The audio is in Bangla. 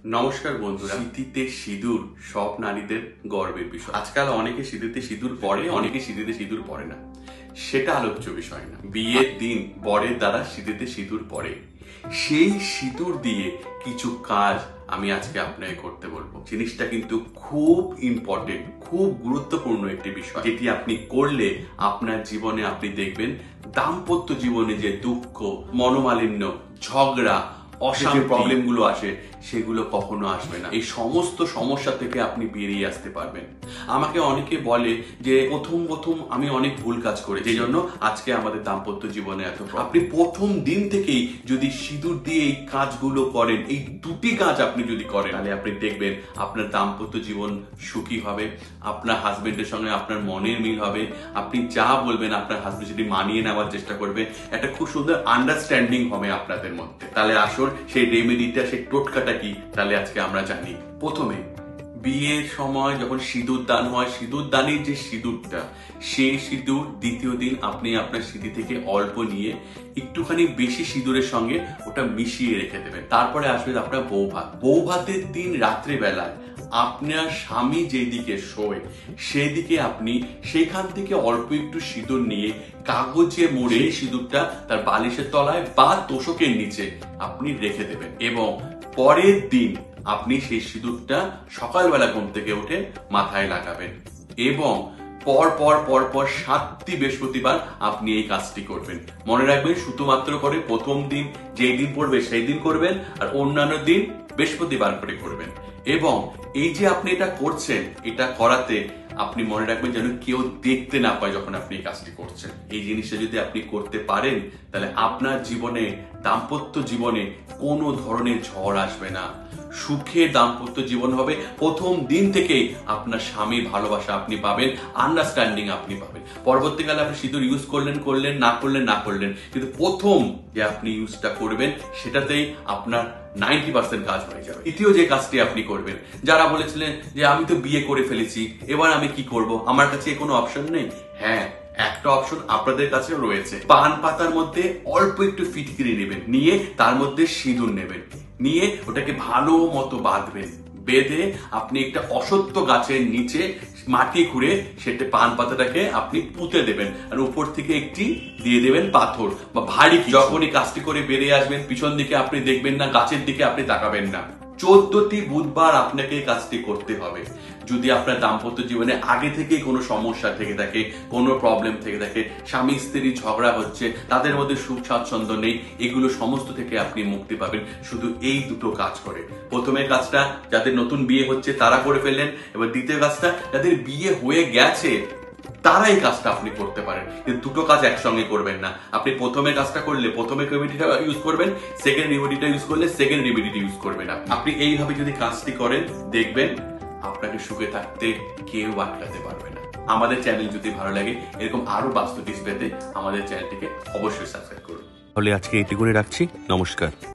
নমস্কার বন্ধুরা। সিঁথিতে সিঁদুর সব নারীদের গর্বের বিষয়। আজকাল অনেকে সিঁথিতে সিঁদুর পরে, অনেকে সিঁথিতে সিঁদুর পরে না, সেটা আলোচ্য বিষয় না। বিয়ের দিন বরের দ্বারা সিঁথিতে সিঁদুর পরে, সেই সিঁদুর দিয়ে কিছু কাজ আমি আজকে আপনাকে করতে বলবো। জিনিসটা কিন্তু খুব ইম্পর্টেন্ট, খুব গুরুত্বপূর্ণ একটি বিষয়, যেটি আপনি করলে আপনার জীবনে আপনি দেখবেন দাম্পত্য জীবনে যে দুঃখ, মনোমালিন্য, ঝগড়া, অশান্তি প্রবলেম গুলো আসে সেগুলো কখনো আসবে না। এই সমস্ত সমস্যা থেকে আপনি বেরিয়ে আসতে পারবেন। আমাকে অনেকে বলে যে প্রথম আমি অনেক ভুল কাজ করি, যে জন্য আজকে আমাদের দাম্পত্য জীবনে এত। আপনি প্রথম দিন থেকেই যদি সিঁদুর দিয়ে এই কাজগুলো করেন, এই দুটি কাজ আপনি যদি করেন, তাহলে আপনি দেখবেন আপনার দাম্পত্য জীবন সুখী হবে, আপনার হাজবেন্ডের সঙ্গে আপনার মনের মিল হবে, আপনি যা বলবেন আপনার হাজবেন্ড সেটি মানিয়ে নেওয়ার চেষ্টা করবে, একটা খুব সুন্দর আন্ডারস্ট্যান্ডিং হবে আপনাদের মধ্যে। তাহলে আসল সেই রেমেডিটা, সেই টোটকাটা কি, তাহলে আজকে আমরা জানি। প্রথমে বিয়ের সময় যখন সিঁদুর দান হয়, সিঁদুর দানের যে সিঁদুরটা, সেই সিঁদুর দ্বিতীয় দিন আপনি আপনার সিঁথি থেকে অল্প নিয়ে একটুখানি বেশি সিঁদুরের সঙ্গে ওটা মিশিয়ে রেখে দেবেন। তারপরে আসবে আপনার বউ ভাতের দিন রাত্রিবেলায় আপনার স্বামী যেদিকে শোয় সেদিকে আপনি সেখান থেকে অল্প একটু সিঁদুর নিয়ে কাগজে মুড়ে সিঁদুরটা তার বালিশের তলায় বা তোশকের নিচে আপনি রেখে দেবেন, এবং পরের দিন আপনি সেই সিঁদুরটা সকালবেলা ঘুম থেকে উঠে মাথায় লাগাবেন, এবং পর 7টি বৃহস্পতিবার আপনি এই কাজটি করবেন। মনে রাখবেন, শুধুমাত্র করে প্রথম দিন যেই দিন পড়বে সেই দিন করবেন, আর অন্যান্য দিন বৃহস্পতিবার করে করবেন। এবং এই যে আপনি এটা করছেন, এটা করাতে আপনি মনে রাখবেন যেন কেউ দেখতে না পায় যখন আপনি এই কাজটি করছেন। এই জিনিসটা যদি আপনি করতে পারেন, তাহলে আপনার জীবনে, দাম্পত্য জীবনে কোনো ধরনের ঝড় আসবে না, সুখে দাম্পত্য জীবন হবে। প্রথম দিন থেকেই আপনার স্বামীর ভালোবাসা আপনি পাবেন, আন্ডারস্ট্যান্ডিং আপনি পাবেন। পরবর্তীকালে আপনি সিঁদুর ইউজ করলেন না করলেন, কিন্তু প্রথম যে আপনি ইউজটা করবেন সেটাতেই আপনার 90% কাজ হয়ে যাবে। তৃতীয় যে কাজটি আপনি করবেন, যারা বলেছিলেন যে আমি তো বিয়ে করে ফেলেছি, এবার আমি কি করব, আমার কাছে কোনো অপশন নেই। হ্যাঁ, একটা অপশন আপনাদের কাছে রয়েছে। পান পাতার মধ্যে অল্প একটু ফিটকিরি নেবেন, নিয়ে তার মধ্যে সিঁদুর নেবেন, নিয়ে ওটাকে ভালো মতো বাঁধবেন। বেঁধে আপনি একটা অসত্য গাছের নিচে মাটি খুঁড়ে সেটা পান পাতাটাকে আপনি পুঁতে দেবেন, আর উপর থেকে একটি দিয়ে দেবেন পাথর বা ভারী। যখনই কাজটি করে বেরিয়ে আসবেন, পিছন দিকে আপনি দেখবেন না, গাছের দিকে আপনি তাকাবেন না। 14টি বুধবার আপনাকে কাজটি করতে হবে। যদি আপনার দাম্পত্য জীবনে আগে থেকেই কোনো সমস্যা থেকে থাকে, কোনো প্রবলেম থেকে থাকে, স্বামী স্ত্রী ঝগড়া হচ্ছে, তাদের মধ্যে সুখ স্বাচ্ছন্দ্য নেই, এগুলো সমস্ত থেকে আপনি মুক্তি পাবেন শুধু এই দুটো কাজ করে। প্রথমে কাজটা যাদের নতুন বিয়ে হচ্ছে তারা করে ফেললেন, এবার দ্বিতীয় কাজটা যাদের বিয়ে হয়ে গেছে তারা এই কাজটা আপনি করতে পারেন, কিন্তু দুটো কাজ একসঙ্গে করবেন না। আপনি প্রথমে কাজটা করলে প্রথমে রেমেডিটা ইউজ করবেন, সেকেন্ড রেমেডিটা ইউজ করলে সেকেন্ড রেমেডিটা ইউজ করবেন। আপনি এইভাবে যদি কাজটি করেন, দেখবেন আপনাকে সুখে থাকতে কেউ আটকাতে পারবে না। আমাদের চ্যানেল যদি ভালো লাগে, এরকম আরো বাস্তু টিপস পেতে আমাদের চ্যানেলটিকে অবশ্যই সাবস্ক্রাইব করুন। তাহলে আজকে এইটুকুনি রাখছি। নমস্কার।